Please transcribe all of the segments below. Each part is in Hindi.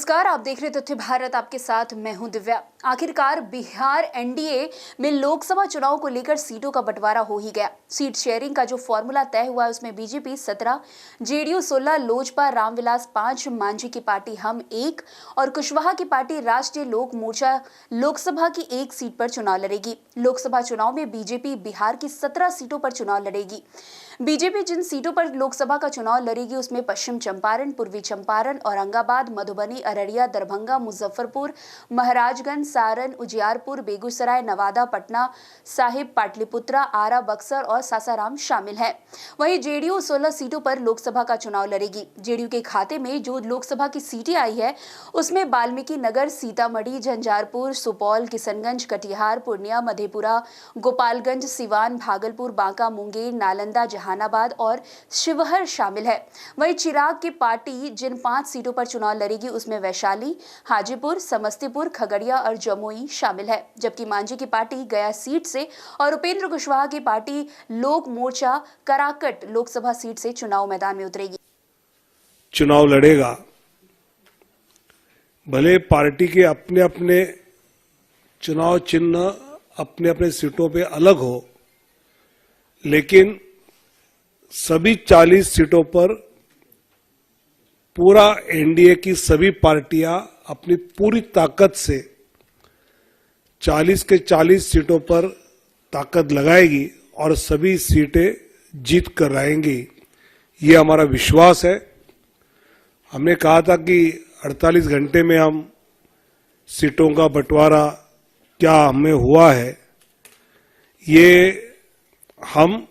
नमस्कार, आप देख रहे तथ्य भारत। आपके साथ मैं हूं दिव्या। आखिरकार बिहार एनडीए में लोकसभा चुनाव को लेकर सीटों का बंटवारा हो ही गया। सीट शेयरिंग का जो फॉर्मूला तय हुआ है उसमें बीजेपी 17, जेडीयू 16, लोजपा रामविलास 5, मांझी की पार्टी हम 1 और कुशवाहा की पार्टी राष्ट्रीय लोक मोर्चा लोकसभा की 1 सीट पर चुनाव लड़ेगी। लोकसभा चुनाव में बीजेपी बिहार की 17 सीटों पर चुनाव लड़ेगी। बीजेपी जिन सीटों पर लोकसभा का चुनाव लड़ेगी उसमें पश्चिम चंपारण, पूर्वी चंपारण, औरंगाबाद, मधुबनी, अररिया, दरभंगा, मुजफ्फरपुर, महाराजगंज, सारण, उजियारपुर, बेगूसराय, नवादा, पटना साहिब, पाटलिपुत्रा, आरा, बक्सर और सासाराम शामिल है। वहीं जेडीयू 16 सीटों पर लोकसभा का चुनाव लड़ेगी। जेडीयू के खाते में जो लोकसभा की सीटें आई है उसमें वाल्मीकि नगर, सीतामढ़ी, झंझारपुर, सुपौल, किशनगंज, कटिहार, पूर्णिया, मधेपुरा, गोपालगंज, सिवान, भागलपुर, बांका, मुंगेर, नालंदा, जहानाबाद और शिवहर शामिल है। वहीं चिराग की पार्टी जिन 5 सीटों पर चुनाव लड़ेगी उसमें वैशाली, हाजीपुर, समस्तीपुर, खगड़िया और जमुई शामिल है। जबकि मांझी की पार्टी गया सीट से और उपेंद्र कुशवाहा की पार्टी लोक मोर्चा कराकट लोकसभा सीट से चुनाव मैदान में उतरेगी। चुनाव लड़ेगा। भले पार्टी के अपने अपने चुनाव चिन्ह अपने अपने सीटों पे अलग हो, लेकिन सभी 40 सीटों पर पूरा एनडीए की सभी पार्टियां अपनी पूरी ताकत से 40 के 40 सीटों पर ताकत लगाएगी और सभी सीटें जीत कर आएंगी। ये हमारा विश्वास है। हमने कहा था कि 48 घंटे में हम सीटों का बंटवारा क्या हमें हुआ है, ये हम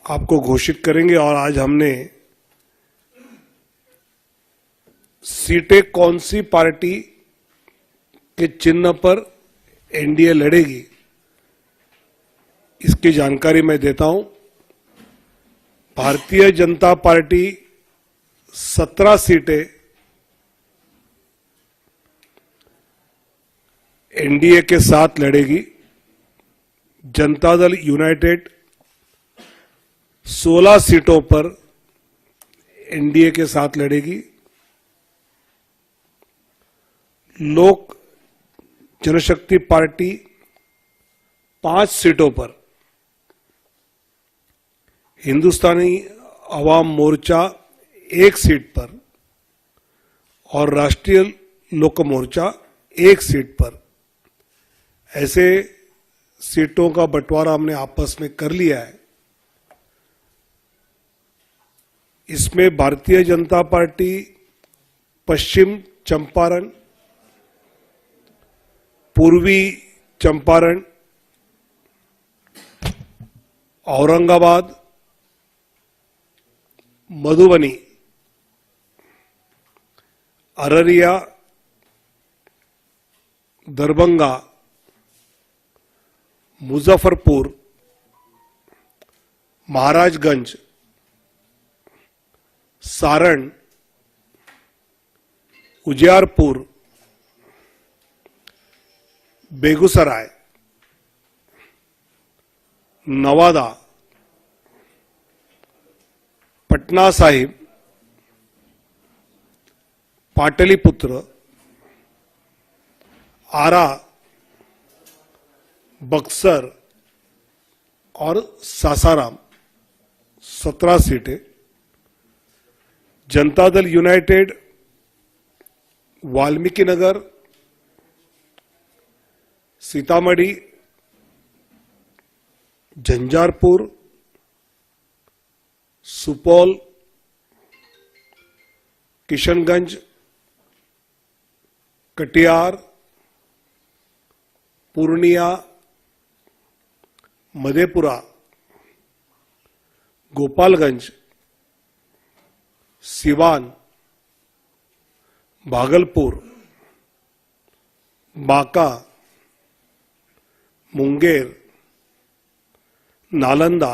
आपको घोषित करेंगे। और आज हमने सीटें कौन सी पार्टी के चिन्ह पर एनडीए लड़ेगी इसकी जानकारी मैं देता हूं। भारतीय जनता पार्टी 17 सीटें एनडीए के साथ लड़ेगी। जनता दल यूनाइटेड 16 सीटों पर एनडीए के साथ लड़ेगी। लोक जनशक्ति पार्टी 5 सीटों पर, हिंदुस्तानी अवाम मोर्चा 1 सीट पर और राष्ट्रीय लोक मोर्चा 1 सीट पर, ऐसे सीटों का बंटवारा हमने आपस में कर लिया है। इसमें भारतीय जनता पार्टी पश्चिम चंपारण, पूर्वी चंपारण, औरंगाबाद, मधुबनी, अररिया, दरभंगा, मुजफ्फरपुर, महाराजगंज, सारण, उजियारपुर, बेगूसराय, नवादा, पटना साहिब, पाटलिपुत्र, आरा, बक्सर और सासाराम 17 सीटें। जनता दल यूनाइटेड वाल्मीकि नगर, सीतामढ़ी, झंझारपुर, सुपौल, किशनगंज, कटिहार, पूर्णिया, मधेपुरा, गोपालगंज, सिवान, भागलपुर, बांका, मुंगेर, नालंदा,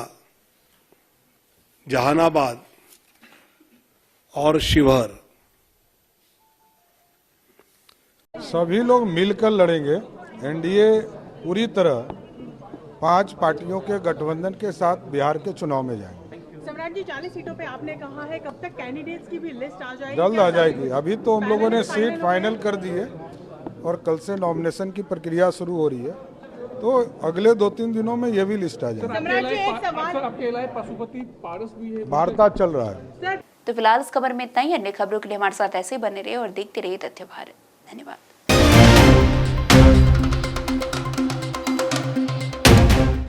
जहानाबाद और शिवहर। सभी लोग मिलकर लड़ेंगे। एनडीए पूरी तरह 5 पार्टियों के गठबंधन के साथ बिहार के चुनाव में जाएंगे। सम्राट सम्राट जी 40 सीटों पे आपने कहा है, कब तक कैंडिडेट्स की भी लिस्ट आ जाएगी? जल्द क्या आ जाएगी। अभी तो हम लोगों ने फाइनल सीट हो फाइनल कर दी है और कल से नॉमिनेशन की प्रक्रिया शुरू हो रही है, तो अगले 2-3 दिनों में ये भी लिस्ट आ जाएगी। सम्राट जी एक सवाल, आपके अलावा पशुपति पारस भी है। वार्ता चल रहा है। सर तो फिलहाल इस खबर में इतना ही। अन्य खबरों के लिए हमारे साथ ऐसे ही बने रहे और देखते रहिए तथ्य भारत। धन्यवाद।